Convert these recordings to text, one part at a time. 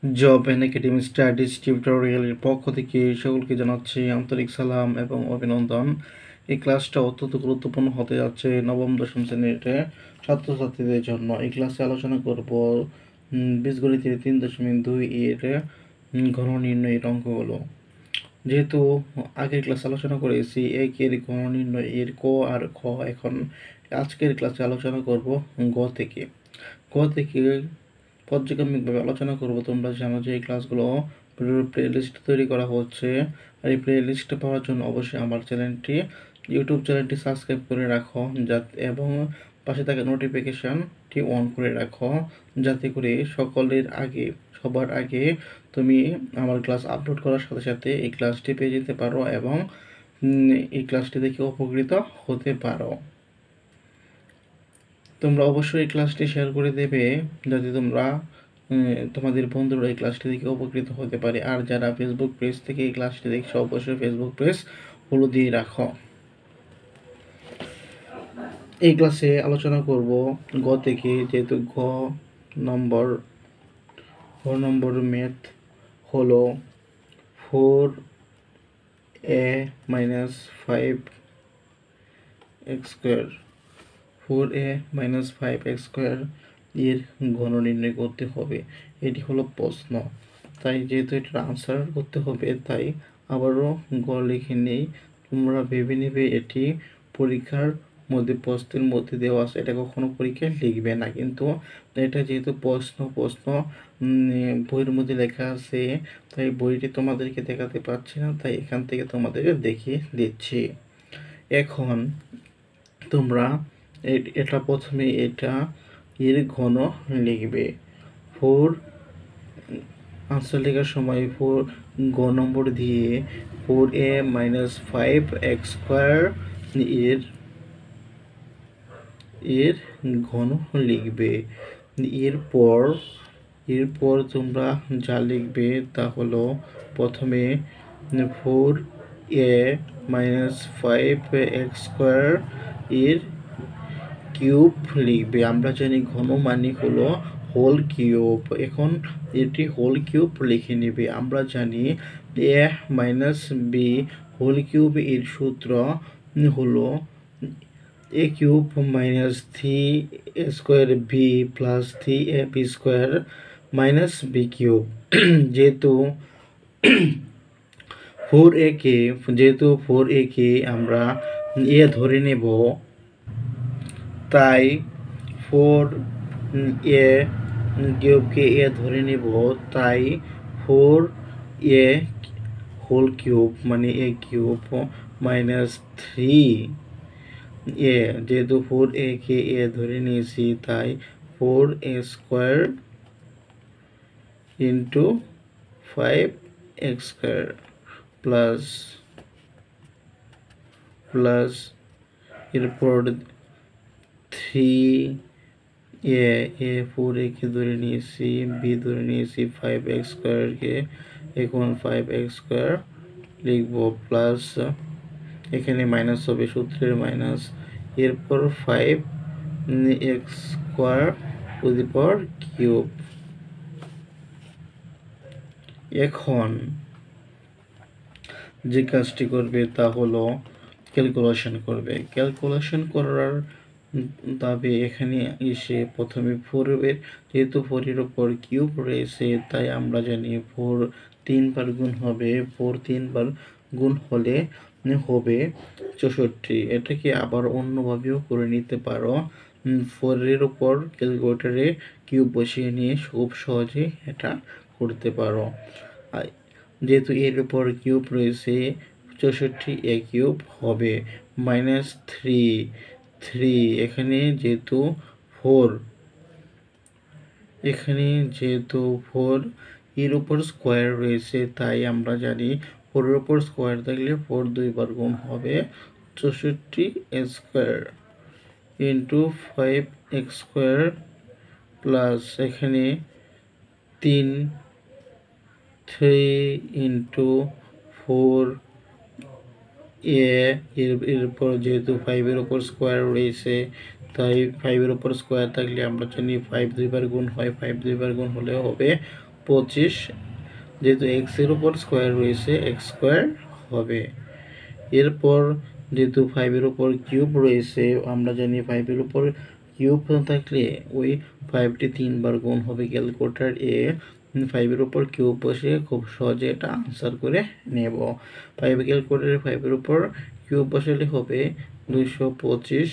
Job and academic studies টিউটোরিয়ালের পক্ষ থেকে সকলকে জানাচ্ছি আন্তরিক সালাম এবং অভিনন্দন। এই ক্লাসটা অত্যন্ত গুরুত্বপূর্ণ হতে যাচ্ছে নবম দশম শ্রেণীর ছাত্রছাত্রীদের জন্য। এই ক্লাসে আলোচনা করব বীজগণিতের 3.2 এর ঘন নির্ণয়ের অঙ্কগুলো। যেহেতু আগের ক্লাসে আলোচনা করেছি একের ঘন নির্ণয় এর ক আর খ, এখন আজকের ক্লাসে আলোচনা করব গ থেকে। গ থেকে পর্যায়ক্রমিকভাবে আলোচনা করব। তোমরা জানো যে এই ক্লাসগুলো প্লে লিস্ট তৈরি করা হচ্ছে, আর এই প্লে লিস্টটা পাওয়ার জন্য অবশ্যই আমার ইউটিউব চ্যানেলটি সাবস্ক্রাইব করে রাখো, যাতে এবং পাশে থাকা নোটিফিকেশানটি অন করে রাখো, যাতে করে সবার আগে তুমি আমার ক্লাস আপলোড করার সাথে সাথে এই ক্লাসটি পেয়ে যেতে পারো এবং এই ক্লাসটি দেখে উপকৃত হতে পারো। তোমরা অবশ্যই এই ক্লাসটি শেয়ার করে দেবে, যাতে তোমাদের বন্ধুরা এই ক্লাসটি দেখে উপকৃত হতে পারে। আর যারা ফেসবুক পেজ থেকে এই ক্লাসটি দেখছো, অবশ্যই ফেসবুক পেজ ফলো দিয়ে রাখো। এই ক্লাসে আলোচনা করব গ থেকে, যেহেতু নম্বর ম্যাথ হলো 4a-5x² এর ঘন নির্ণয় করতে হবে। এটি হলো প্রশ্ন, তাই যেহেতু এটার আনসার করতে হবে, তাই আবারও গ লিখে নেই। তোমরা ভেবে নেবে এটি পরীক্ষার মধ্যে প্রশ্নের মধ্যে দেওয়া আছে, এটা কখনো পরীক্ষায় লিখবে না। কিন্তু এটা যেহেতু প্রশ্ন বইয়ের মধ্যে লেখা আছে, তাই বইটি তোমাদেরকে দেখাতে পারছি না, তাই এখান থেকে তোমাদেরকে দেখিয়ে দিচ্ছি। এখন তোমরা এটা প্রথমে এর ঘন লিখবে। 4 আনসার লেখার সময় 4 গ নম্বর দিয়ে 4a-5x² এর ঘন লিখবে। এরপর তোমরা যা লিখবে তা হলো, প্রথমে 4a-5x² এর কিউব লিখবে। আমরা জানি ঘন মানে হলো হোল কিউব, এখন এটি হোল কিউব লিখে নেবে। আমরা জানি a minus b whole cube এর সূত্র হলো a cube minus 3a² b plus 3ab² minus b cube. যেহেতু 4a কে আমরা এ ধরে নেব, তাই 4a কিউবকে এ ধরে নেব, তাই 4a হোল কিউব মানে a কিউব মাইনাস 3a, যেহেতু 4a কে এ ধরে নিয়েছি, তাই 4a² ইন্টু 5x² প্লাস এরপর 3a 4a কে ধরে নিয়েছি, বি ধরে নিয়েছি, 5x² কে, এখন 5x² লিখবো, প্লাস এখানে মাইনাস হবে, সূত্রের মাইনাস, এরপর 5x² এখন যে কাজটি করবে তা হলো ক্যালকুলেশন করবে। ক্যালকুলেশন করার দাবি এখানে এসে প্রথমে 4-এর, যেহেতু 4-এর ওপর কিউব রয়েছে, তাই আমরা জানি 4 3 বার গুণ হবে, 4 3 বার গুণ হলে হবে 64। এটাকে আবার অন্যভাবেও করে নিতে পারো। 4-এর ওপর ক্যালকুলেটরে কিউব বসিয়ে নিয়ে খুব সহজে এটা করতে পারো। যেহেতু এর উপর কিউব রয়েছে, 64a³ হবে মাইনাস 3 এখানে যেহেতু 4 এর উপর স্কোয়ার রয়েছে, তাই আমরা জানি 4-এর উপর স্কোয়ার থাকলে 4 2 বার গুণ হবে 64a² ইন্টু 5x² প্লাস এখানে 3 ইন্টু 4a এরপর যেহেতু 5-এর উপর স্কোয়ার রয়েছে, তাই 5-এর উপর স্কোয়ার থাকলে আমরা জানি 5 2 বার গুণ হয়, 5 2 বার গুণ হলে হবে 25, যেহেতু এক্সের উপর স্কোয়ার রয়েছে এক্স স্কোয়ার হবে। এরপর যেহেতু 5-এর উপর কিউব রয়েছে, আমরা জানি 5-এর উপর কিউব থাকলে ওই 5টি 3বার গুণ হবে। ক্যালকুলেটর 5-এর উপর কিউব বসে খুব সহজে এটা আনসার করে নেব। 5 ক্যালকুলেটরে 5-এর উপর কিউব বসালে হবে 225।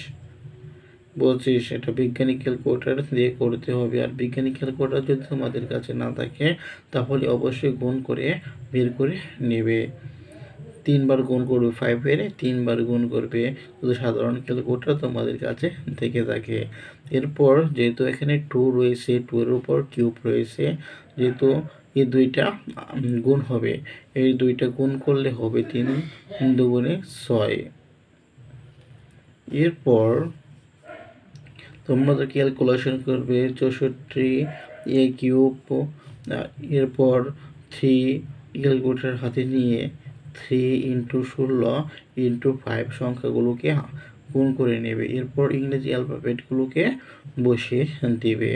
এটা বিজ্ঞানী ক্যালকুলেটর দিয়ে করতে হবে। আর বিজ্ঞানী ক্যালকুলেটর যদি তোমাদের কাছে না থাকে তাহলে অবশ্যই গুণ করে বের করে নেবে। 3বার গুণ করবে, 5-এর 3বার গুণ করবে যদি সাধারণ ক্যালকুলেটর তোমাদের কাছে থেকে থাকে। এরপর যেহেতু এখানে 2 রয়েছে, 2-এর উপর কিউব রয়েছে, যেহেতু এই দুইটা গুণ হবে, এই দুইটা গুণ করলে হবে 3 দুগুণে 6। এরপর তোমরা তো ক্যালকুলেশন করবে 64 কিউব। এরপর 3 ক্যালকুলেটর হাতে নিয়ে 3 × 16 × 5 সংখ্যাগুলোকে গুণ করে নেবে। এরপর ইংরেজি অ্যালফাবেটগুলোকে বসিয়ে দেবে।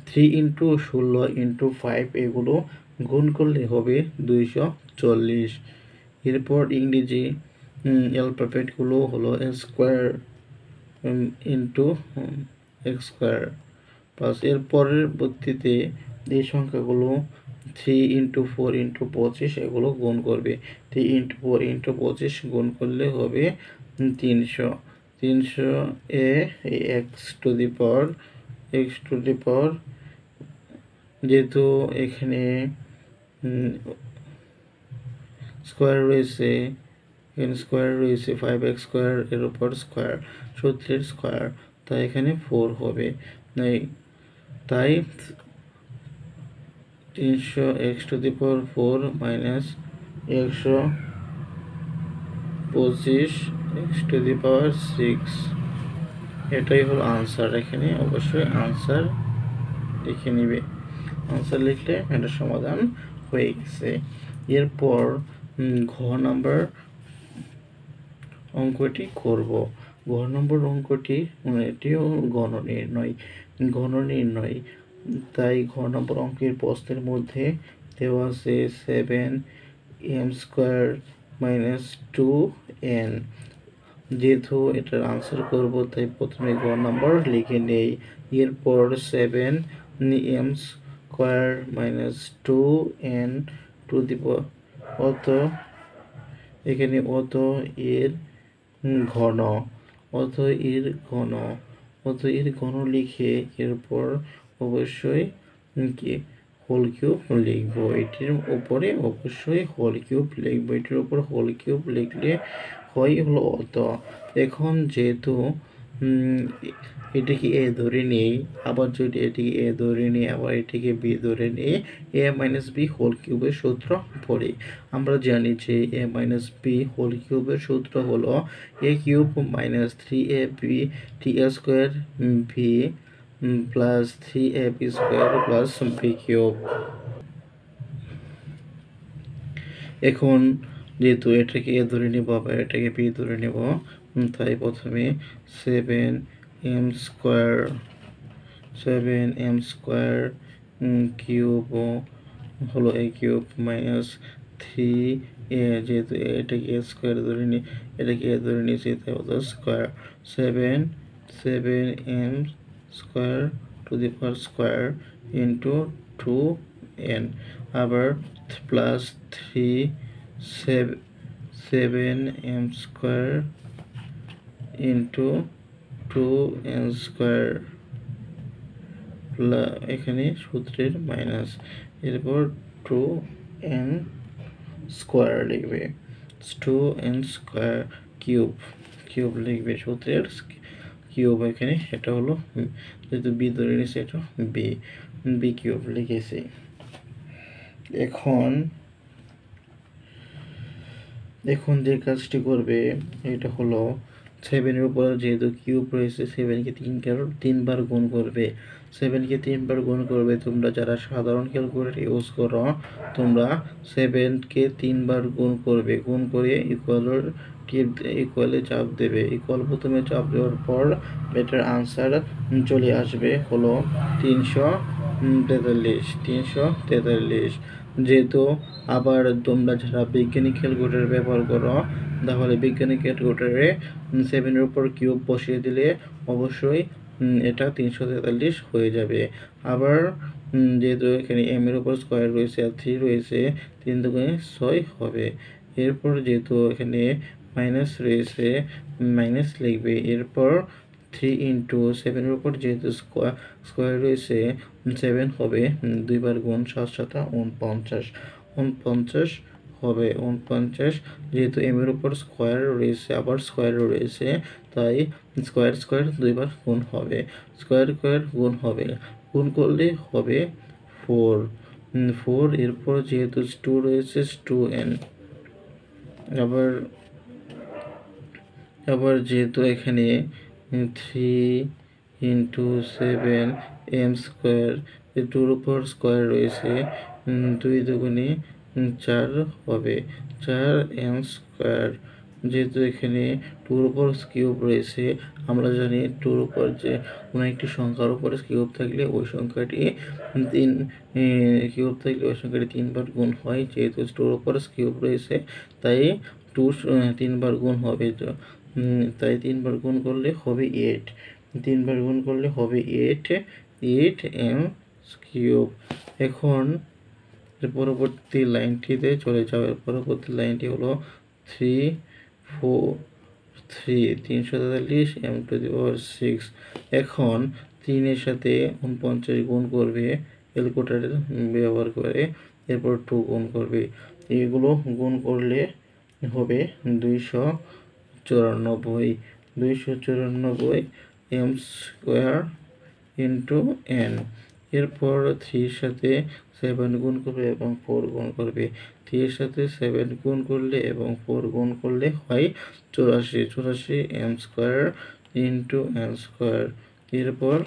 3 × 16 × 5 এগুলো গুণ করলে হবে 240। এরপর ইংরেজি অ্যালফাবেটগুলো হলো square into x square plus এর পরবর্তীতে এই সংখ্যাগুলো 3 × 4 × 25 এগুলো গুণ করবে। 3 × 4 × 25 গুণ করলে হবে 300। 300 এ এক্স টু দি পাওয়ার যেহেতু এখানে স্কোয়ার রয়েছে, এখানে স্কোয়ার রয়েছে 5x স্কোয়ার এর উপর স্কোয়ার, সূত্রের স্কোয়ার, তাই এখানে 4 হবে। তাই 300 x to the power 4 minus 125 x to the power 6, এটাই হলো আনসার। এখানে অবশ্যই আনসার লিখে নিবে। আনসার লিখলে এটা সমাধান হয়ে গেছে। এরপর ঘ নাম্বার অঙ্কটি করব। ঘ নম্বর অঙ্কটি এটিও গণনির্ণয়। তাই ঘ নম্বর অঙ্কের প্রশ্নের মধ্যে দেওয়া আছে 7m² - 2n। যেহেতু এটার আনসার করব তাই প্রথমে ঘ নম্বর লিখে নেই। এরপর 7m² - 2n টু দি অত, এখানে অত এর ঘন লিখে এরপর অবশ্যই কি হোল কিউব লিখবো। এটির উপরে অবশ্যই হোল কিউব লিখবো। এটির উপর হোল কিউব লিখলে হয় হলো অত। এখন যেহেতু এটিকে এ ধরে নেই, আবার যদি এটিকে এ ধরে নিই, আবার এটিকে বি ধরে নিই, a - b হোল কিউবের সূত্র পড়ি। আমরা জানি যে a - b হোল কিউবের সূত্র হলো a³ - 3ab t² b plus 3ab² plus b³। এখন যেহেতু এটাকে এ ধরে নেব, আবার এটাকে বি ধরে নেব, তাই প্রথমে 7m² কিউব হলো a³ মাইনাস 3a, যেহেতু এটাকে a স্কোয়ার ধরে নিই, এটাকে a ধরে নিয়েছি তাই হলো square. 7m² two the power square into 2n, আবার প্লাস 7m² ইন্টু 2n², এখানে সূত্রের মাইনাস, এরপর 2n² লিখবে। 2n² কিউব লিখবে, সূত্রের কিউব এখানে, এটা হলো যেহেতু বি ধরে নিয়েছে এটা b³ লিখেছি। এখন যে কাজটি করবে এটা হলো 7-এর উপর যেহেতু কিউব রয়েছে, 7কে 3বার গুণ করবে। 7কে 3বার গুণ করবে। তোমরা যারা সাধারণ ক্যালকুলেটর ইউজ করো, তোমরা 7কে 3বার গুণ করবে। গুণ করে ইকুয়ালের কি ইকুয়ালে চাপ দেবে। ইকুয়াল প্রথমে চাপ দেওয়ার পর এটার আনসার চলে আসবে হলো 343। যেহেতু আবার তোমরা যারা বৈজ্ঞানিক ক্যালকুলেটর ব্যবহার করো তাহলে বৈজ্ঞানিক ক্যালকুলেটরে 7-এর উপর কিউব বসিয়ে দিলে অবশ্যই এটা 343 হয়ে যাবে। আবার যেহেতু এখানে m এর উপর স্কোয়ার রয়েছে আর 3 রয়েছে, 3 দুগুণে 6 হবে। এরপর যেহেতু এখানে মাইনাস রয়েছে, মাইনাস লিখবে। এরপর 3 ইন্টু 7-এর উপর যেহেতু স্কোয়ার রয়েছে 7 হবে, 2 বার গুণ 7 7 49 হবে 49। যেহেতু m এর উপর স্কোয়ার রয়েছে আবার স্কোয়ার রয়েছে, তাই স্কোয়ার 2 বার গুণ হবে, স্কোয়ার গুণ হবে, গুণ করলে হবে 4। এরপর যেহেতু 2 রয়েছে 2n। আবার যেহেতু এখানে 3 ইন্টু 7 m স্কোয়ার, 2-র উপর স্কোয়ার রয়েছে, 2 দুগুণে 4 হবে 4m স্কোয়ার। যেহেতু এখানে 2-র উপর কিউব রয়েছে, আমরা জানি 2-র উপর যে কোনো একটি সংখ্যার উপর কিউব থাকলে ওই সংখ্যাটি 3 বার গুণ হয়। যেহেতু 2-র উপর কিউব রয়েছে তাই 2 3 বার গুণ হবে, তাই 3 বার গুণ করলে হবে 8। 3 বার গুণ করলে হবে 8m কিউব। এখন পরবর্তী লাইনটিতে চলে যাবে। পরবর্তী লাইনটি হলো 343 m⁻6। এখন 3-এর সাথে 49 গুণ করবে ক্যালকুলেটর ব্যবহার করে, এরপর 2 গুণ করবে। এগুলো গুণ করলে হবে 294 m স্কোয়ার ইন্টু n। এরপর 3-এর সাথে 7 গুণ করবে এবং 4 গুণ করবে। 3-এর সাথে 7 গুণ করলে এবং 4 গুণ করলে হয় 84 m square into n square. এরপর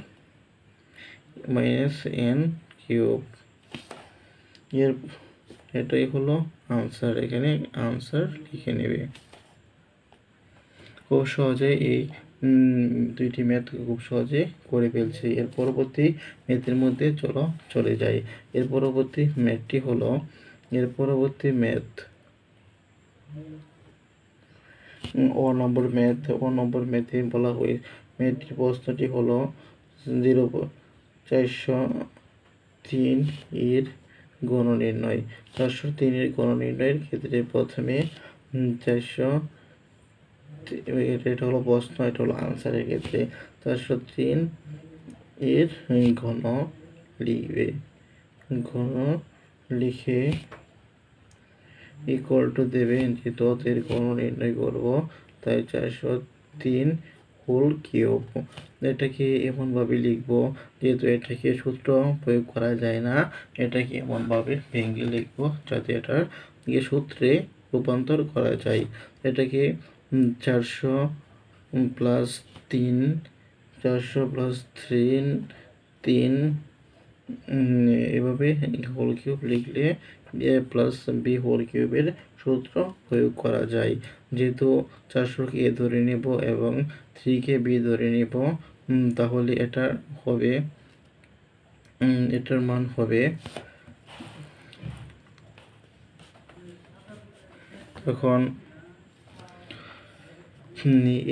মাইনাস n কিউব। এটাই হলো আনসার। এখানে আনসার লিখে নেবে। খুব সহজে এই দুইটি ম্যাথ খুব সহজে করে ফেলছি। এর পরবর্তী ম্যাথের মধ্যে চলে যাই। এর পরবর্তী ম্যাথটি হলো ও নম্বর ম্যাথে বলা হয়, ম্যাথটির প্রশ্নটি হলো 403 এর গণ নির্ণয়। 403 এর গণ নির্ণয়ের ক্ষেত্রে প্রথমে 400, এটা হলো প্রশ্ন, এটা হলো আনসারের ক্ষেত্রে 403 এর ঘন লিখবে। ঘন লিখে ইকুয়াল টু দেবে, যেহেতু এর ঘন নির্ণয় করব তাই 403 হোল কিউব। এটাকে এমনভাবে লিখব, যেহেতু এটাকে সূত্র প্রয়োগ করা যায় না, এটাকে এমনভাবে ভেঙে লিখব যাতে এটার সূত্রে রূপান্তর করা যায়। এটাকে 400 প্লাস 3 এভাবে হোল কিউব লিখলে a প্লাস b হোল কিউবের সূত্র প্রয়োগ করা যায়। যেহেতু 400-কে a ধরে নেব এবং 3-কে b ধরে নেব, তাহলে এটার মান হবে এখন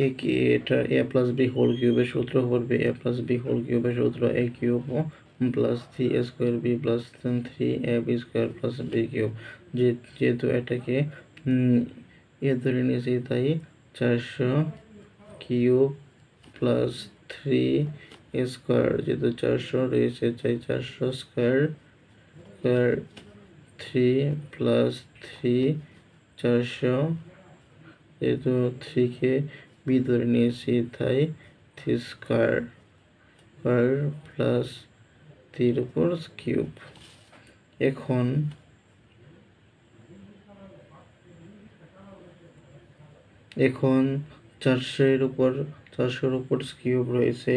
এটা a প্লাস b হোল কিউবের সূত্র করবে। a প্লাস b হোল কিউবের সূত্র a cube plus 3a square b plus 3ab square plus b cube. যেহেতু এটাকে এ ধরে নিয়েছি তাই 400 কিউব প্লাস 3a স্কোয়ার, যেহেতু 400 রয়েছে তাই 400 স্কোয়ার 3 প্লাস 3 400, যেহেতু 3-কে b ধরে নিয়েছি তাই 3 স্কোয়ার প্লাস 3 উপর কিউব। এখন 400-র উপর কিউব রয়েছে।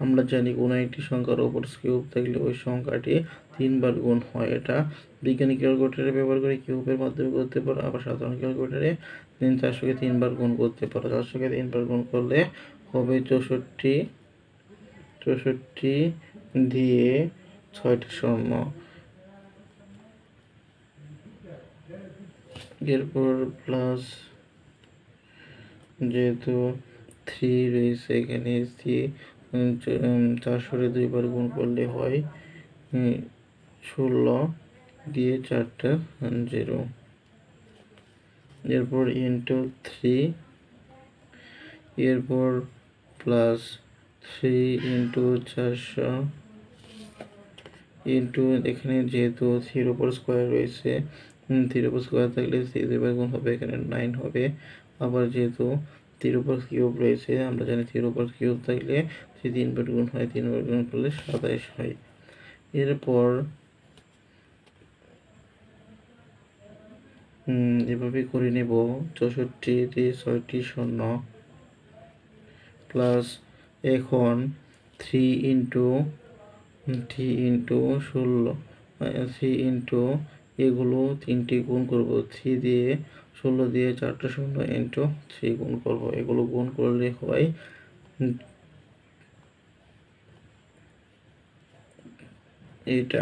আমরা জানি কোনো একটি সংখ্যার উপর কিউব থাকলে ওই সংখ্যাটি 3 বার গুণ হয়। এটা বৈজ্ঞানিক ক্যালকুলেটরে ব্যবহার করে কিউবের মাধ্যমে করতে পারো, আবার সাধারণ ক্যালকুলেটরে 400-কে 3 বার গুণ করতে পারো। 400-কে 3 বার গুণ করলে হবে 64 দিয়ে 6টি শূন্য। এরপর প্লাস, যেহেতু 3 রয়েছে এখানে, 400-রে 2 বার গুণ করলে হয় 16 দিয়ে 4টা 0। এরপর ইন্টু 3, এরপর প্লাস 3 ইন্টু 400 ইন্টু, এখানে যেহেতু 3-র উপর স্কোয়ার রয়েছে, 3-র উপর স্কোয়ার থাকলে 3 2 বার গুণ হবে, এখানে 9 হবে। আবার যেহেতু 3-র উপর কিউব রয়েছে, আমরা জানি 3-র উপর কিউব থাকলে 3 3 বার গুণ হয়, 3 বার গুণ করলে 27 হয়। এরপর এভাবে করে নেব, 64 দিয়ে 6টি শূন্য প্লাস, এখন 3 ইন্টু 16, 3 ইন্টু এগুলো 3টি গুণ করব, 3 দিয়ে 16 দিয়ে 4টা শূন্য ইন্টু 3 গুণ করব, এগুলো গুণ করলে হয় এটা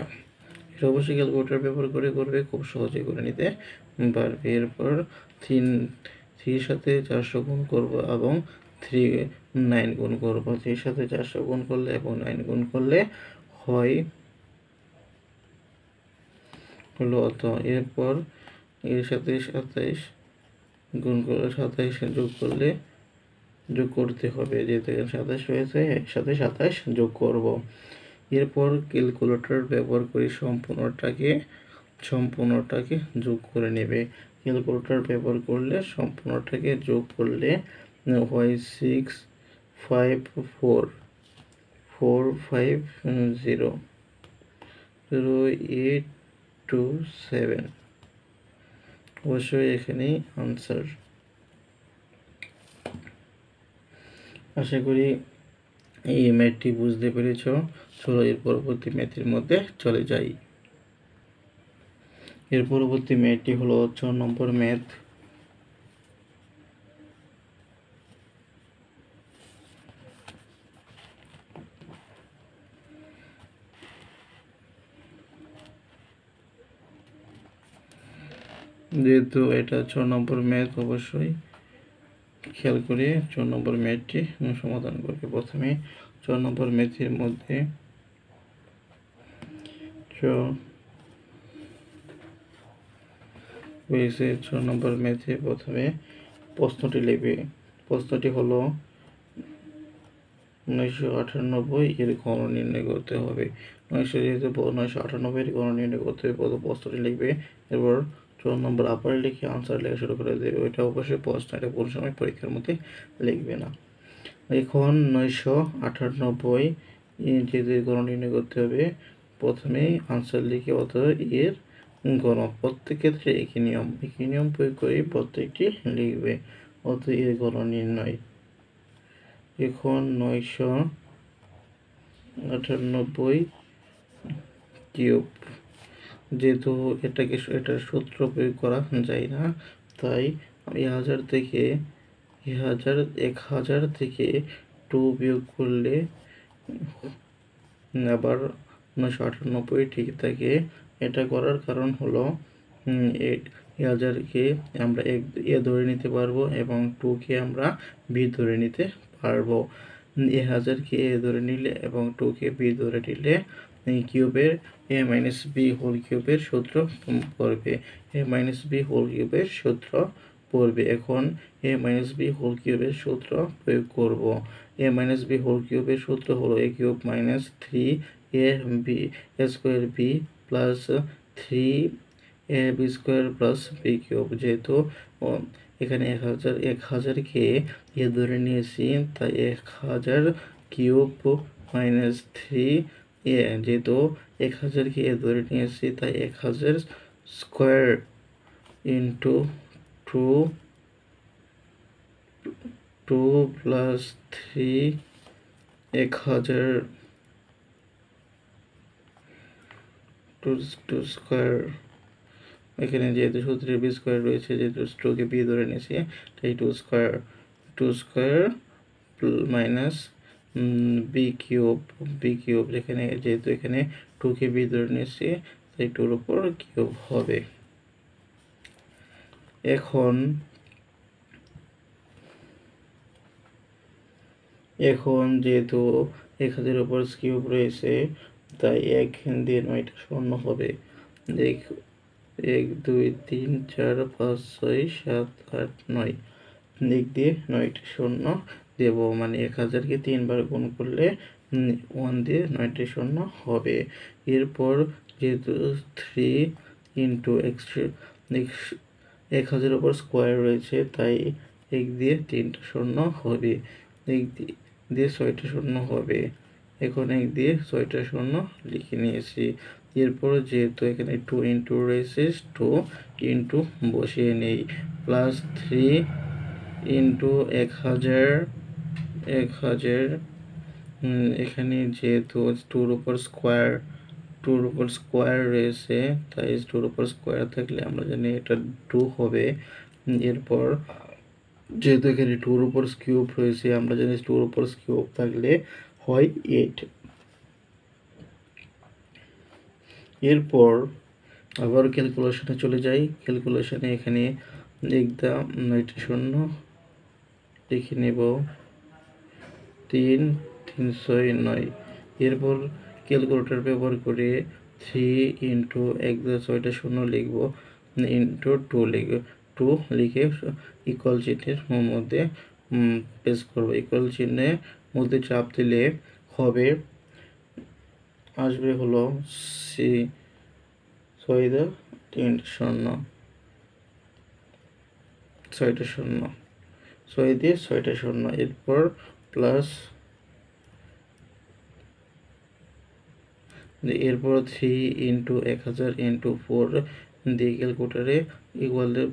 অবশ্যই ক্যালকুলেটর ব্যবহার করে করবে, খুব সহজে করে নিতে পারবে। এরপর 3-র সাথে 400 গুণ করব এবং 9 গুণ করব। 3-র সাথে 400 গুণ করলে এবং 9 গুণ করলে হয় হলো অত। এরপর এর সাথে 27 গুণ করলে, 27 যোগ করতে হবে, যেহেতু 27 হয়েছে, এর সাথে 27 যোগ করব। এরপর ক্যালকুলেটর ব্যবহার করে সম্পূর্ণটাকে যোগ করে নেবে। ক্যালকুলেটর ব্যবহার করলে সম্পূর্ণটাকে যোগ করলে হয় 654500827। অবশ্যই এখানেই আনসার। আশা করি এই ম্যাথটি বুঝতে পেরেছ। চলো এর পরবর্তী ম্যাথের মধ্যে চলে যাই। এর পরবর্তী ম্যাথটি হলো 4 নম্বর ম্যাথ। যেহেতু এটা 4 নম্বর ম্যাথ, অবশ্যই খেয়াল করে 4 নম্বর ম্যাথটি সমাধান করবে। প্রথমে 4 নম্বর ম্যাথের মধ্যে রয়েছে 4 নম্বর ম্যাথে প্রথমে প্রশ্নটি লিখবে। প্রশ্নটি হলো 998 এর গণ নির্ণয় করতে হবে। 998 এর গণ নির্ণয় করতে হবে, প্রথম প্রশ্নটি লিখবে। এরপর 4 নম্বর আবার লিখে আনসার লেখা শুরু করে দেবে। ওইটা অবশ্যই প্রশ্ন, এটা কোন সময় পরীক্ষার মধ্যে লিখবে না। এখন 998 যেহেতু গণ নির্ণয় করতে হবে, প্রথমে আনসার লিখে অথবা এর গণ, প্রত্যেক ক্ষেত্রে একই নিয়ম প্রয়োগ করে প্রত্যেকটি লিখবে। অথবা এর গণ নির্ণয়। এখন 998 কিউব, যেহেতু এটার সূত্র প্রয়োগ করা যায় না, তাই 1000 থেকে 2 বিয়োগ করলে আবার 998 ঠিক থাকে। এটা করার কারণ হলো 1000-কে আমরা এ ধরে নিতে পারবো এবং 2-কে আমরা বি ধরে নিতে পারবো। 1000-কে এ ধরে নিলে এবং 2-কে বি ধরে নিলে কিউবের a মাইনাস বি হোল কিউবের সূত্র পড়বে। এখন a মাইনাস বি হোল কিউবের সূত্র প্রয়োগ করব। a মাইনাস বি হোল কিউবের সূত্র হলো a cube minus 3ab square b plus 3ab square plus b cube. যেহেতু এখানে 1000-কে এ ধরে নিয়েছি, তাই 1000 কিউব মাইনাস 3, যেহেতু 1000-কে এ ধরে নিয়েছি, তাই 1000 square into 2 plus 3, 1000 two square, এখানে যেহেতু সূত্রের বি স্কোয়ার রয়েছে, যেহেতু টুকে বি ধরে নিয়েছি, তাই two square minus b cube যেখানে যেহেতু এখানে টুকে বি ধরে নিয়েছি, তাই টুর উপর কিউব হবে। এখন যেহেতু 1000 উপর কিউব রয়েছে, তাই 1 দিয়ে 9টা শূন্য হবে। 1 2 3 4 5 6 7 8 9, দিক দিয়ে 9টা শূন্য দেব, মানে 1000কে 3 বার গুণ করলে 1 দিয়ে 9টা শূন্য হবে। এরপর যেহেতু 3 ইন্টু 1000 উপর স্কোয়ার রয়েছে, তাই 1 দিয়ে 3টা শূন্য হবে, 1 দিয়ে 6টা শূন্য হবে। এখন 1 দিয়ে 6টা শূন্য লিখে নিয়েছি। এরপর যেহেতু এখানে 2 ইন্টু রয়েছে, 2 ইন্টু বসিয়ে নেই, প্লাস 3 ইন্টু 1000, এখানে যেহেতু টুর উপর স্কোয়ার রয়েছে, তাই টুর উপর স্কোয়ার থাকলে আমরা জানি এটা 2 হবে। এরপর যেহেতু এখানে টুর উপর কিউব রয়েছে, আমরা জানি টুর উপর কিউব থাকলে হয় 8। এরপর আবার ক্যালকুলেশনে চলে যাই। ক্যালকুলেশনে এখানে একদম 9টা শূন্য লিখে নেব, 3 3 6 9। এরপর ক্যালকুলেটর ব্যবহার করে 3 ইন্টু 1 দিয়ে 6টা শূন্য লিখব, ইন্টু 2 লিখে ইকুয়াল চিহ্নের মধ্যে পেস্ট করব। ইকুয়াল চিহ্নের মধ্যে চাপ দিলে হবে, আসবে হলো 6 দিয়ে 3টা শূন্য, 6টা শূন্য, 6 দিয়ে 6টা শূন্য। এরপর প্লাস, এরপর 3 ইন্টু 1000 ইন্টু 4 দিয়ে ক্যালকুলেটারে ইকুয়ালের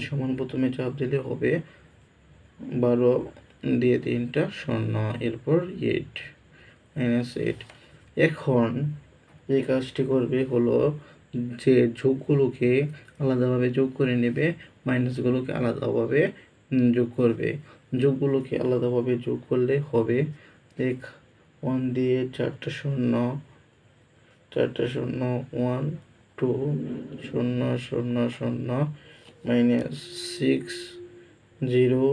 সমান প্রথমে চাপ দিলে হবে 12 দিয়ে 3টা শূন্য, এরপর 8 -8। এখন এই কাজটি করবে হলো যে যোগগুলোকে আলাদাভাবে যোগ করে নেবে, মাইনাসগুলোকে আলাদাভাবে যোগ করবে। যোগগুলোকে আলাদাভাবে যোগ করলে হবে 1 দিয়ে 4টা শূন্য, 1 2 0 0 0 -6 0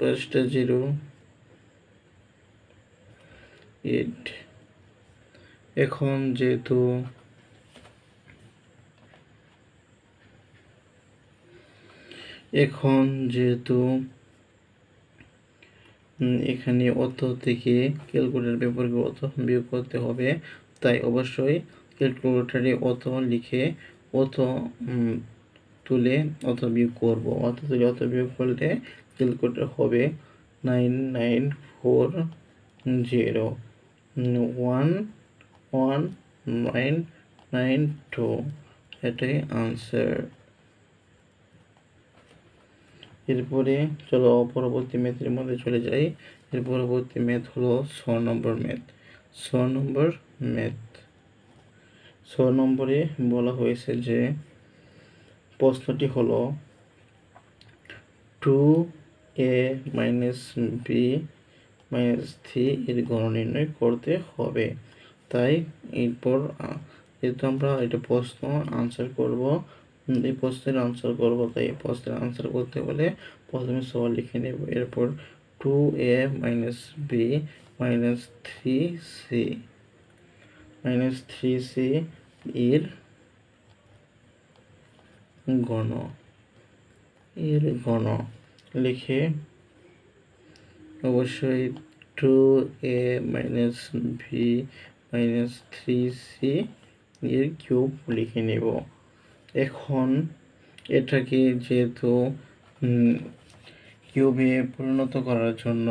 5টা 0 8। এখন যেহেতু এখানে অত থেকে ক্যালকুলেটর ব্যবহার করে অত বিয়োগ করতে হবে, তাই অবশ্যই ক্যালকুলেটরে অত লিখে অত তুলে অত বিয়োগ করব। অত তুলে অত বিয়োগ করলে ক্যালকুলেটর হবে 9940 11992, এটাই আনসার। এরপরে চলো পরবর্তী ম্যাথের মধ্যে চলে যাই। এর পরবর্তী ম্যাথ হলো 6 নম্বর ম্যাথ। 6 নম্বরে বলা হয়েছে যে প্রশ্নটি হলো 2a - b - 3 এর গড় নির্ণয় করতে হবে। তাই এরপর যেহেতু আমরা এটা প্রশ্ন আনসার করব, এই প্রশ্নের আনসার করব, তাই এই প্রশ্নের আনসার করতে হলে প্রথমে সওয়াল লিখে নেব। এরপর 2a - b - 3c এর ঘন লিখে অবশ্যই 2a - b - 3c এর কিউব লিখে নেব। এখন এটাকে যেহেতু কিউবে পরিণত করার জন্য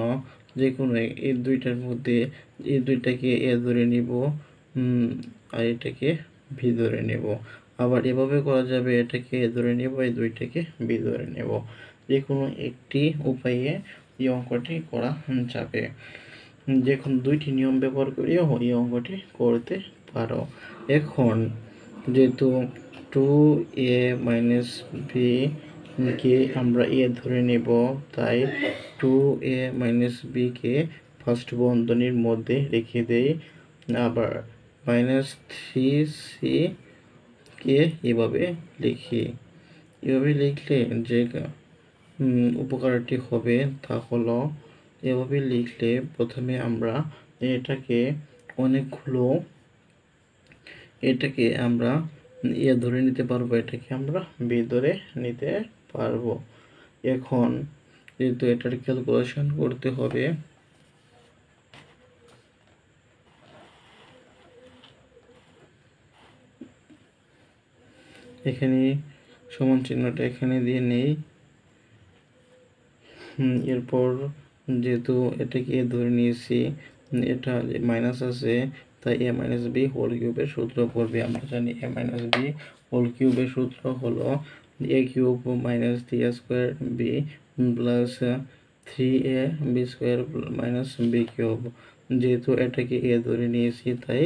যে কোনো এই দুইটার মধ্যে এই দুইটাকে এ ধরে নিব, আর এটাকে ভি ধরে নেব। আবার এভাবে করা যাবে, এটাকে এ ধরে নেব, এই দুইটাকে বি ধরে নেব। যে কোনো একটি উপায়ে এই অঙ্কটি করা যাবে। যে কোনো দুইটি নিয়ম ব্যবহার করিও এই অঙ্কটি করতে পারো। এখন যেহেতু 2a মাইনাস বি কে আমরা এ ধরে নেব, তাই 2a মাইনাস বি কে ফার্স্ট বন্ধনীর মধ্যে রেখে দেই। আবার -3c কে এভাবে লিখি। এভাবে লিখলে যে উপকারটি হবে তা হলো, এভাবে লিখলে প্রথমে আমরা এটাকে আমরা এ ধরে নিতে পারবো, এটাকে আমরা বি ধরে নিতে পারবো। এখন যেহেতু এটার ক্যালকুলেশন করতে হবে, এখানে সমান চিহ্নটা এখানে দিয়ে নেই। এরপর যেহেতু এটাকে ধরে নিয়েছি, এটা মাইনাস আছে, তাই এ মাইনাস বি হোল কিউবের সূত্র পড়বে। আমরা জানি এ মাইনাস বি হোল কিউবের সূত্র হলো a cube minus 3a square b plus 3a b square minus b cube. যেহেতু এটাকে এ ধরে নিয়েছি, তাই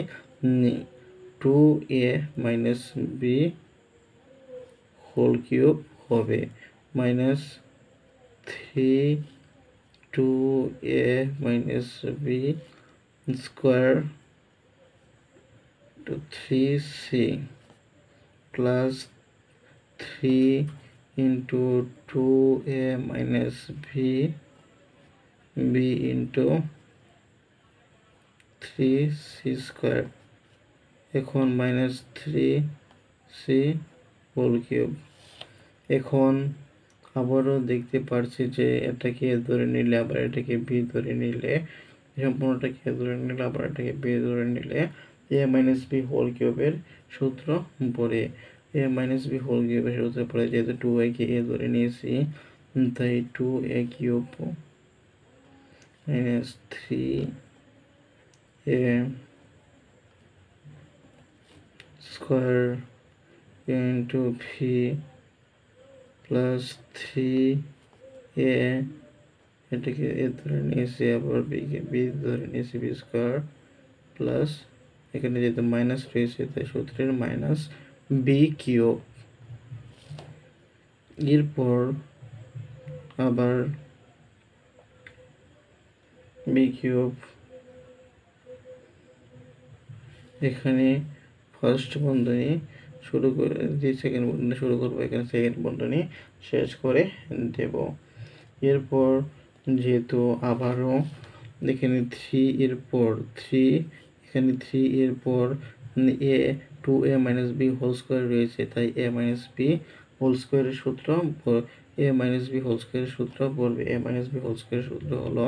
2a minus b whole cube হবে minus 2a minus b square to 3c plus 3 into 2a minus b into 3c square। এখন minus 3c whole cube. এখন আবারও দেখতে পারছি যে এটাকে ধরে নিলে আবার এটাকে বি ধরে নিলে, সম্পূর্ণটাকে ধরে নিলে আবার এটাকে বি ধরে নিলে এ মাইনাস বি হোল কিউবের সূত্র পড়ে। এ মাইনাস বি হোল কিউবের সূত্র পড়ে, যেহেতু 2a কে এ ধরে নিয়েছি, তাই 2a cube minus 3a square into V plus 3a, এটাকে এ ধরে নিয়েছি, আবার বিকে বি ধরে নিয়েছি বি স্কোয়ার প্লাস এখানে যেহেতু মাইনাস রয়েছে তাই সূত্রের মাইনাস বি কিউব। এরপর আবার বি কিউব, এখানে ফার্স্ট বন্ধনী শুরু করে দিয়ে সেকেন্ড বন্ধনী শুরু করবো, এখানে সেকেন্ড বন্ধনী শেষ করে দেব। এরপর যেহেতু আবারও এখানে 3 এর পর 3, এখানে 3 এর পর এ 2a minus b whole square রয়েছে, তাই এ মাইনাস বি হোল স্কোয়ারের সূত্র এ মাইনাস বি হোল স্কোয়ারের সূত্র পড়বে। এ মাইনাস বি হোল স্কোয়ারের সূত্র হলো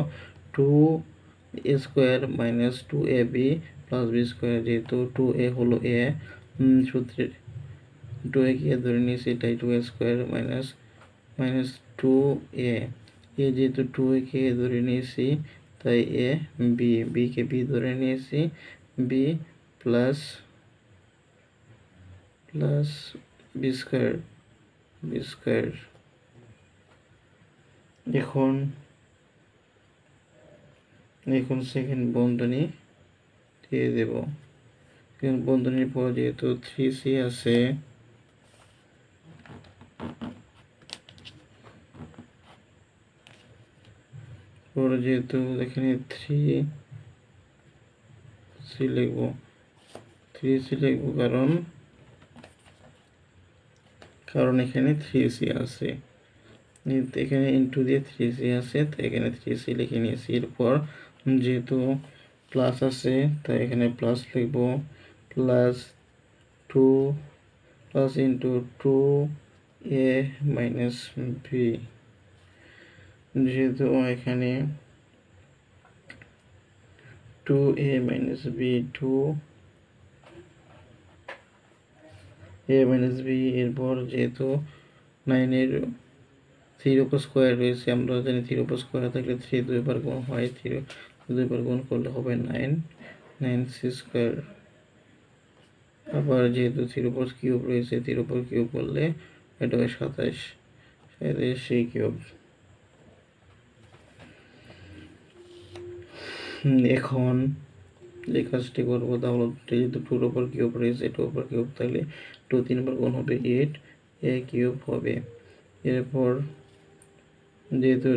2a square minus 2ab plus b square. যেহেতু 2a হলো এ, সূত্রের 2a কে ধরে নিয়েছি, তাই 2a স্কোয়ার মাইনাস 2a, যেহেতু 2a কে ধরে নিয়েছি তাই এ বি কে বি ধরে নিয়েছি, বি প্লাস বি স্কোয়ার। এখন সেকেন্ড বন্ধনী দিয়ে দেব। সেকেন্ড বন্ধনীর পর যেহেতু 3c আছে, পরে যেহেতু এখানে 3c লিখবো, কারণ এখানে 3c আছে, এখানে ইন্টু দিয়ে 3c আছে, তো এখানে 3c লিখে নিয়েছি। এরপর যেহেতু প্লাস আছে তাই এখানে প্লাস লিখবো, plus 2 plus into 2a minus b. যেহেতু এখানে 2a minus B 2a minus B. এরপর যেহেতু 9 এর 3 উপর স্কোয়ার রয়েছে, আমরা জানি 3 উপর স্কোয়ার থাকলে 3 দুইবার গুণ হয়, 3 দুইবার গুণ করলে হবে 9c স্কোয়ার। আবার যেহেতু 3 উপর কিউব রয়েছে, 3 উপর কিউব করলে এটা হয় 27c কিউব। এখন যে কাজটি করবো তা হলো যেহেতু টুর ওপর কিউব রয়েছে, টু ওপর কিউব তাহলে টু 3 বার গুণ হবে 8 এ কিউব হবে। এরপর যেহেতু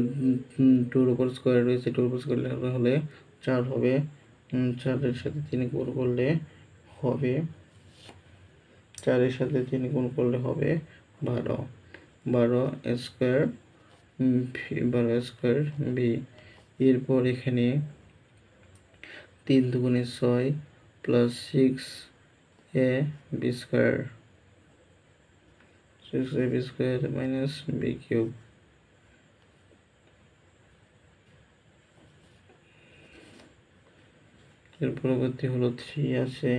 টুর উপর স্কোয়ার রয়েছে, টুর উপর স্কোয়ার হলে 4 হবে, 4-এর সাথে 3 গুণ করলে হবে 4-এর সাথে 3 গুণ করলে হবে 12, 12 স্কোয়ার 12 স্কোয়ার বি। এরপর এখানে 3 দুগুণে 6 plus 6 a b square, 6 a b square minus b cube. এর পরবর্তী হলো 3 আছে,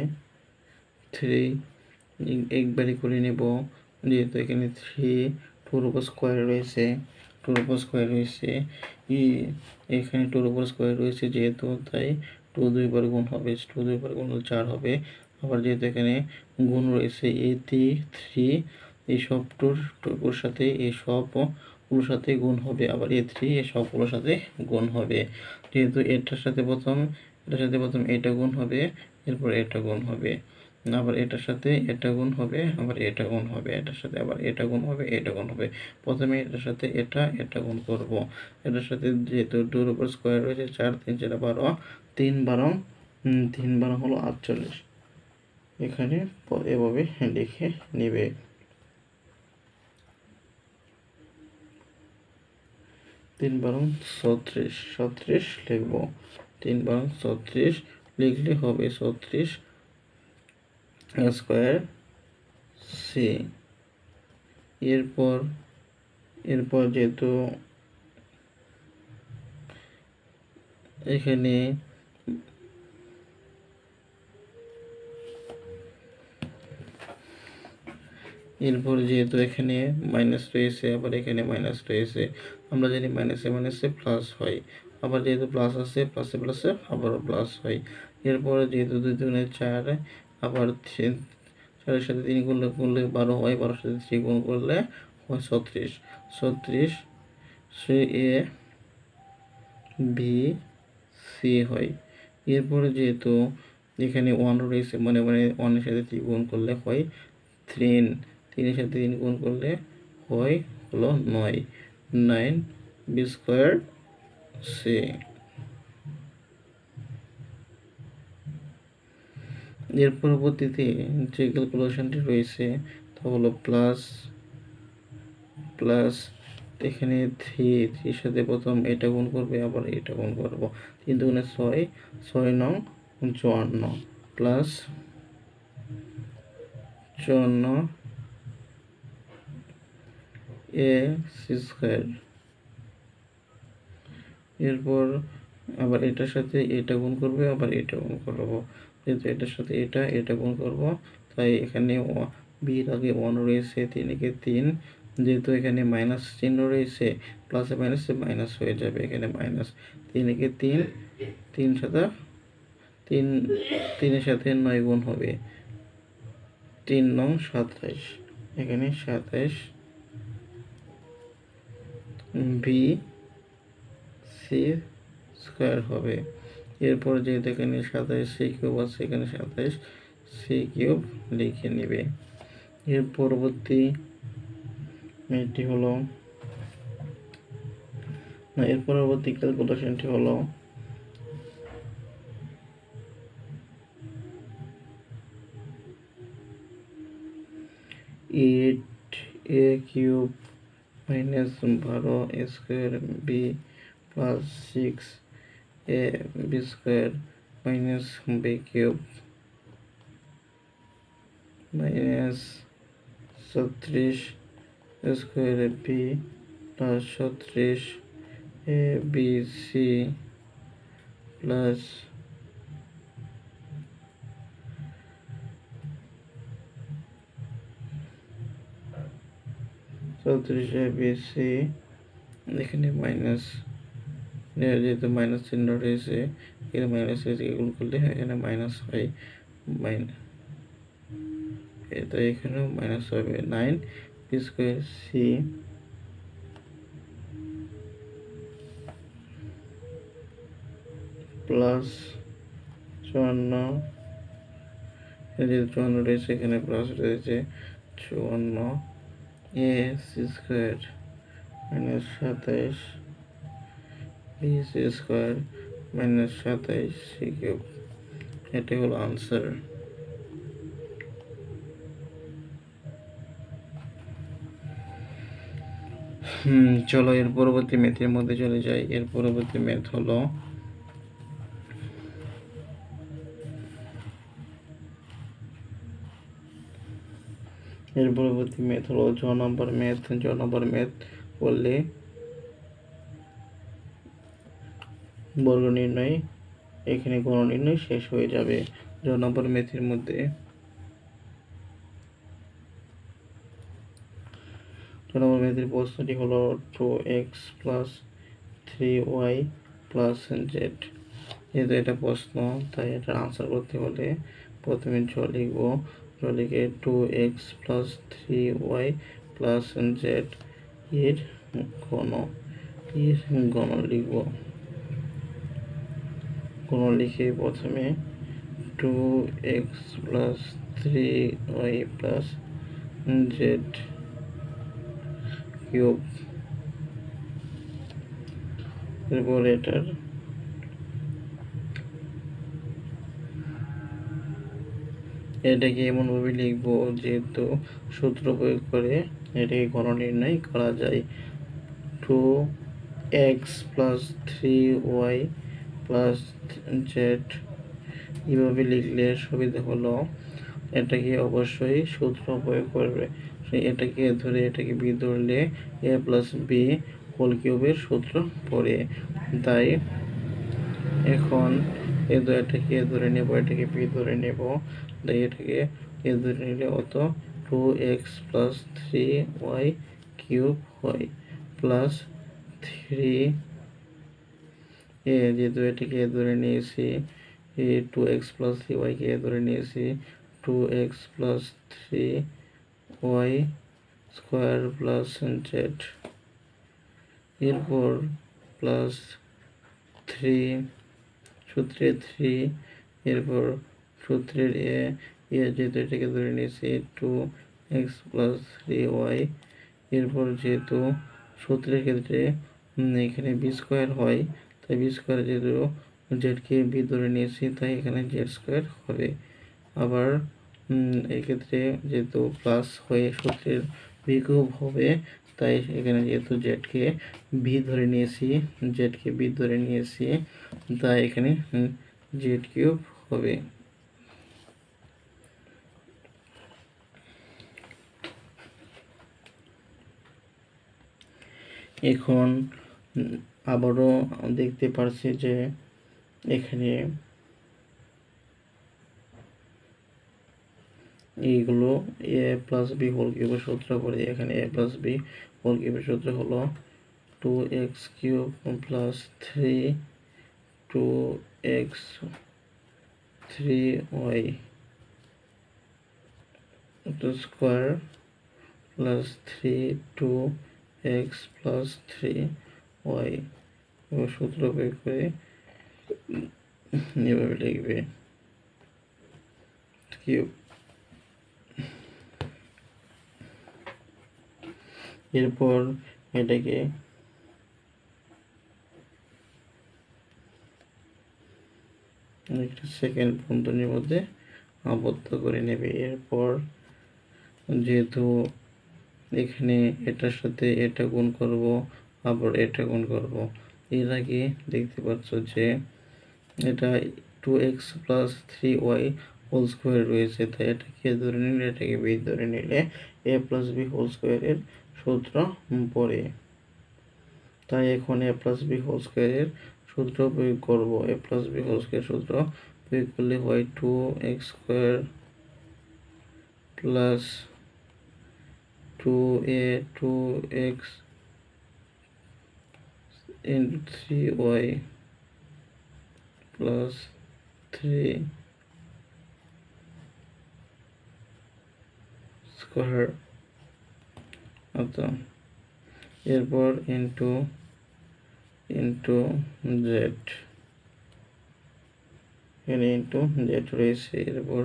3 একবারই করে নেব যেহেতু এখানে 3 টুর উপর স্কোয়ার রয়েছে, টুর উপর স্কোয়ার রয়েছে, এখানে টুর উপর স্কোয়ার রয়েছে যেহেতু তাই 2 2 বার গুণ হবে, 2 2 বার গুণ হলে 4 হবে। আবার যেহেতু এখানে গুণ রয়েছে এই 3 এই সব টুর সাথে এই সবগুলোর সাথে গুণ হবে, আবার এই 3 এই সবগুলোর সাথে গুণ হবে। যেহেতু এটার সাথে প্রথম এটা গুণ হবে, এরপর এটা গুণ হবে, আবার এটার সাথে এটা গুণ হবে, আবার এটা গুণ হবে, এটার সাথে আবার এটা গুণ হবে, এটা গুণ হবে। প্রথমে এটার সাথে এটা গুণ করব, এটার সাথে যেহেতু 2 উপর স্কোয়ার রয়েছে 4 3 4 12, 3 12 হলো 48। এখানে এভাবে লিখে নেবে। 3 12 36, 36 লিখব, 3 12 36 লিখলে হবে 36 স্কোয়ার সি। এরপর যেহেতু এখানে মাইনাস রয়েছে, আবার এখানে মাইনাস রয়েছে, আমরা জানি মাইনাসে মাইনাসে প্লাস হয়, আবার যেহেতু প্লাস আছে প্লাসে প্লাসে আবারও প্লাস হয়। এরপর যেহেতু 2 2 4, আবার 4-এর সাথে 3 করলে 12 হয়, 12-এর সাথে 3 গুণ করলে হয় 36, 36 সি এ বি সি হয়। এরপরে যেহেতু এখানে 1 রয়েছে, মানে 1-এর সাথে 3 গুণ করলে হয় 3, 3-এর সাথে 3 গুণ করলে হয় হলো 9, 9 বি স্কোয়ার সি। এর পরবর্তীতে যে ক্যালকুলেশনটি রয়েছে তা হলো প্লাস এখানে 3-এর সাথে প্রথম এটা গুণ করবে, আবার এটা গুণ করব, 3 দুগুণে 6, 6 নং 54 প্লাস 54 এ সি স্কোয়ার। এরপর আবার এটার সাথে এটা গুণ করবে, আবার এটা গুণ করব, যেহেতু এটার সাথে এটা গুণ করব তাই এখানে বির আগে 1 রয়েছে, 3 3, যেহেতু এখানে মাইনাস চিহ্ন রয়েছে প্লাসে মাইনাসে মাইনাস হয়ে যাবে, এখানে মাইনাস 3 3, 3 সাথে 3, 3-এর সাথে 9 গুণ হবে, 3 নং 27, এখানে 27 বি সি স্কোয়ার হবে। এরপর যেহেতু এখানে 27 সি কিউব আছে, এখানে 27 সি কিউব লিখে নেবে। এর পরবর্তী ক্যালকুলেশনটি হলো 8 a cube minus 12 a square b plus 6 a b square minus b cube minus 36 square b plus 36 a b c plus 34 a b c, এখানে মাইনাস, যেহেতু মাইনাস চিহ্ন রয়েছে এখানে মাইনাস রয়েছে, এগুলো করলে এখানে মাইনাস হয়, তাই এখানেও মাইনাস হবে। 9 বি স্কোয়ার সি প্লাস 54, এই 54 রয়েছে এখানে প্লাস রয়েছে 54 a c square minus 27 b c square minus 27 c cube. এটাই হলো আনসার। চলো এর পরবর্তী ম্যাথের মধ্যে চলে যাই। এর পরবর্তী ম্যাথ হলো জ নম্বর ম্যাথ করলে বর্গ নির্ণয়, এখানে গণ নির্ণয় শেষ হয়ে যাবে। জ নম্বর ম্যাথের মধ্যে প্রশ্নটি হলো 2x + 3y + z। যেহেতু এটা প্রশ্ন তাই এটা আনসার করতে হলে প্রথমে জ লিখবো। জ লিখে 2x + 3y + z এর গণ লিখবো। গণ লিখে প্রথমে 2x + 3y + z কিউব, এরপর এটাকে এমনভাবে লিখবো যেহেতু সূত্র প্রয়োগ করে এটাকে গণ নির্ণয় করা যায়। 2x + 3y + z এইভাবে লিখলে সুবিধা হলো এটাকে অবশ্যই সূত্র প্রয়োগ করবে। এটাকে ধরে এটাকে বি ধরলে a + b হোল কিউবের সূত্র পড়ে, তাই এখন এটাকে ধরে নেব, এটাকে বি ধরে নেব, তাই এটাকে এ ধরে নিলে অত 2x + 3y কিউব হয় প্লাস 3 যেহেতু এটাকে ধরে নিয়েছি 2x + 3y কে ধরে নিয়েছি 2x + 3y square plus z, এরপর প্লাস 3 সূত্রের 3, এরপর সূত্রের যেহেতু এটাকে ধরে নিয়েছি 2x + 3y, এরপর যেহেতু সূত্রের ক্ষেত্রে এখানে বি স্কোয়ার হয় তাই বি স্কোয়ার যেহেতু জেডকে বি ধরে নিয়েছি তাই এখানে জেড স্কোয়ার হবে। আবার এক্ষেত্রে যেহেতু প্লাস হয়ে সূত্রের বি কিউব হবে তাই এখানে যেহেতু জেডকে বি ধরে নিয়েছি তাই এখানে জেড কিউব হবে। এখন আবারও দেখতে পারছি যে এখানে এইগুলো a + b হোল কিউবের সূত্র পড়ে, এখানে a + b হোল কিউবের সূত্র হলো 2x³ + 2x 3y square plus 2x + 3y সূত্র প্রয়োগ করে এভাবে লিখবে কিউব। এরপর এটাকে একটা সেকেন্ড বন্ধনীর মধ্যে আবদ্ধ করে নেবে। এরপর যেহেতু এখানে এটার সাথে এটা গুণ করব, আবার এটা গুণ করব, এর আগে দেখতে পাচ্ছ যে এটা 2x + 3y হোল স্কোয়ার রয়েছে, তাই এটাকে ধরে নিলে এটাকে বি ধরে নিলে a + b হোল স্কোয়ারের সূত্র পড়ে, তাই এখন a + b হোল স্কোয়ারের সূত্র প্রয়োগ করব। a + b হোল স্কোয়ার সূত্র প্রয়োগ করলে হয় 2x² plus 2a 2x 3y plus 3 square, আচ্ছা এরপর ইন্টু z এখানে ইন্টু জেড রয়েছে, এরপর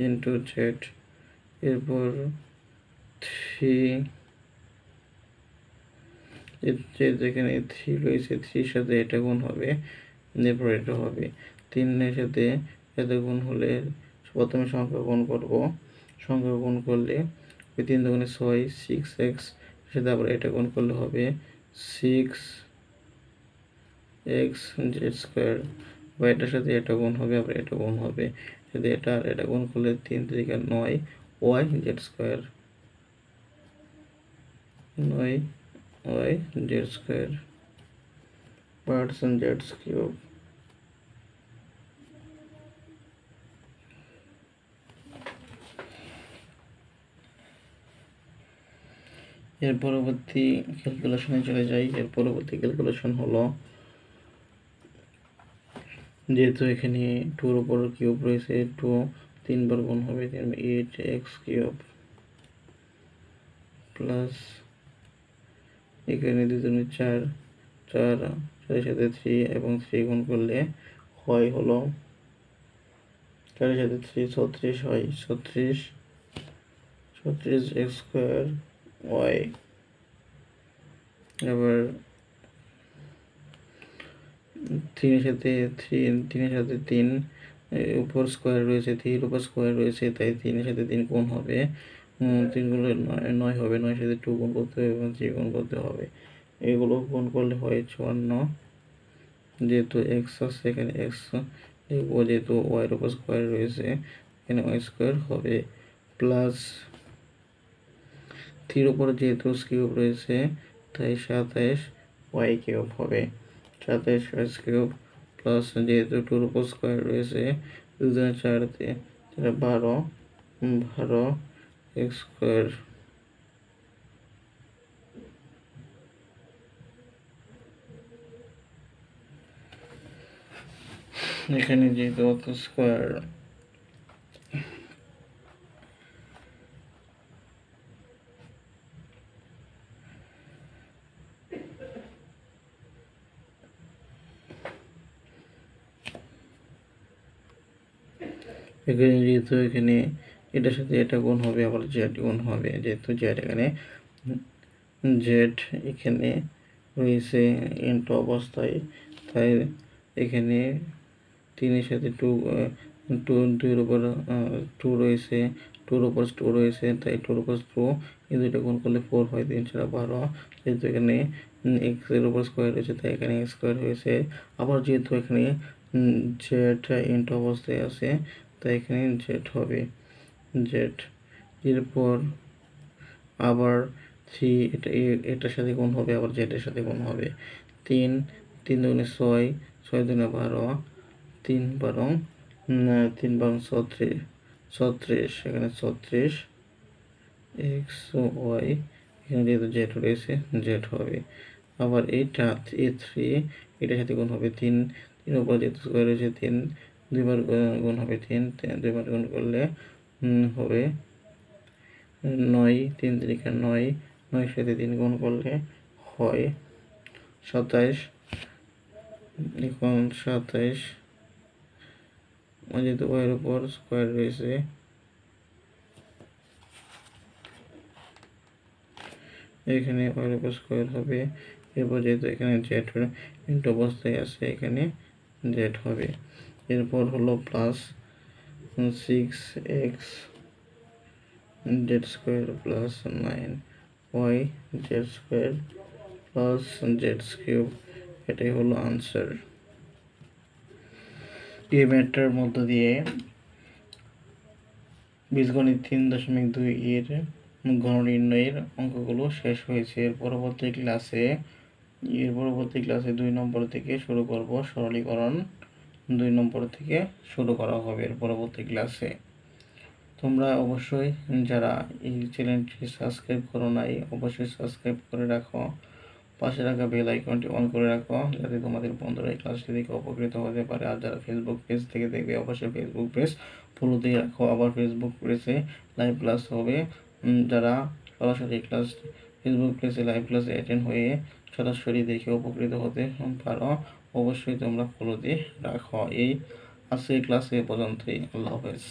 ইন্টু জেড, এরপর থ্রি, যেখানে থ্রি রয়েছে থ্রির সাথে এটা গুণ হবে, এরপর এটা হবে 3-এর সাথে এটা গুণ হলে প্রথমে সংখ্যা গুণ করব, সংখ্যা গুণ করলে ওই 3 দুগুণে 6, 6x সাথে আবার এটা গুণ করলে হবে 6x জেড স্কোয়ার, বা এটার সাথে এটা গুণ হবে, আবার এটা গুণ হবে, যদি এটা আর এটা গুণ করলে 3 3 9 Y Z square, 9 Y Z square percent Z cube. এর পরবর্তী ক্যালকুলেশনে চলে যাই। এর পরবর্তী ক্যালকুলেশন হলো, যেহেতু এখানে 2-র উপর কিউব রয়েছে, 2 3 বার গুণ হবে 8x কিউব প্লাস এখানে 2 2 4, 4 4 এর সাথে 3 এবং 3 গুণ করলে হয় হলো 4 এর সাথে 3 36 হয়, 36 x স্কোয়ার ওয়াই। আবার 3 এর সাথে 3 উপর স্কোয়ার রয়েছে, 3 উপর স্কোয়ার রয়েছে, তাই 3 এর সাথে 3 গুণ হবে, 3 গুণে 9 হবে, 9 এর সাথে 2 গুণ করতে হবে এবং 3 গুণ করতে হবে, এগুলো গুণ করলে হয় 54। যেহেতু x আছে এখানে x লিখবো, যেহেতু y এর উপর স্কোয়ার রয়েছে এখানে y স্কোয়ার হবে, প্লাস 3 উপর যেহেতু কিউব রয়েছে তাই 27 y কিউব হবে, 27 y কিউব প্লাস যেহেতু 2 উপর স্কোয়ার রয়েছে 2 2 4 12 12 x স্কোয়ার। এখানে যেহেতু অত স্কোয়ার, এখানে যেহেতু এখানে এটার সাথে এটা গুণ হবে, আবার জেড গুণ হবে, যেহেতু জেড এখানে জেড এখানে রয়েছে ইন্টু অবস্থায়, তাই এখানে 3-এর সাথে 2 2-এর উপর 2 রয়েছে, 2-র উপর 2 রয়েছে, তাই 2-র উপর 2 এই দুইটা গুণ করলে 4 হয়, 3 4 12, যেহেতু এখানে x এর উপর স্কোয়ার রয়েছে তাই এখানে x স্কোয়ার হয়েছে, আবার যেহেতু এখানে জেড ইন্টু অবস্থায় আছে তাই এখানে জেড হবে, জেড। এরপর আবার 3 এটার সাথে গুণ হবে, আবার জেডের সাথে গুণ হবে, 3 3 দুগুণে 6, 6 দুগুণে 12, 3 12 3 12 36, 36 এখানে 36 এক্স ওয়াই, এখানে যেহেতু জেড রয়েছে জেড হবে। আবার এইটা A3 এটার সাথে গুণ হবে 3 3 উপর যেহেতু স্কোয়ার রয়েছে 3 দুইবার গুণ হবে, 3 দুইবার গুণ করলে হবে 9, 3 3 9, 9 সাথে 3 গুণ করলে হয় 27। এখন 27 যেহেতু ওয়াইয়ের উপর স্কোয়ার রয়েছে এখানে ওয়াইয়ের উপর স্কোয়ার হবে, এরপর যেহেতু এখানে জেড ইন্টু অবস্থায় আছে এখানে জেড হবে। এরপর হলো plus 6x Z square plus 9y Z square plus Z cube, এটাই হলো আনসার। এই ম্যাথটার মধ্য দিয়ে বীজগণিত 3.2 এর ঘন নির্ণয়ের অঙ্কগুলো শেষ হয়েছে। এর পরবর্তী ক্লাসে 2 নম্বর থেকে শুরু করব, সরলীকরণ 2 নম্বর থেকে শুরু করা হবে এর পরবর্তী ক্লাসে। তোমরা অবশ্যই যারা এই চ্যানেলটি সাবস্ক্রাইব করো নাই অবশ্যই সাবস্ক্রাইব করে রাখো, পাশে রাখা বেল আইকনটি অন করে রাখো যাতে তোমাদের বন্ধুরা এই ক্লাসটি দেখে উপকৃত হতে পারে। আর যারা ফেসবুক পেজ থেকে দেখবে অবশ্যই ফেসবুক পেজ ফলো দিয়ে রাখো, আবার ফেসবুক পেজে লাইভ ক্লাস হবে, যারা সরাসরি ক্লাস ফেসবুক পেজে লাইভ ক্লাসে অ্যাটেন্ড হয়ে সরাসরি দেখে উপকৃত হতে পারো, অবশ্যই তোমরা ফলো দিয়ে রাখো। এই আজকের ক্লাসে এ পর্যন্তই। আল্লাহ হাফেজ।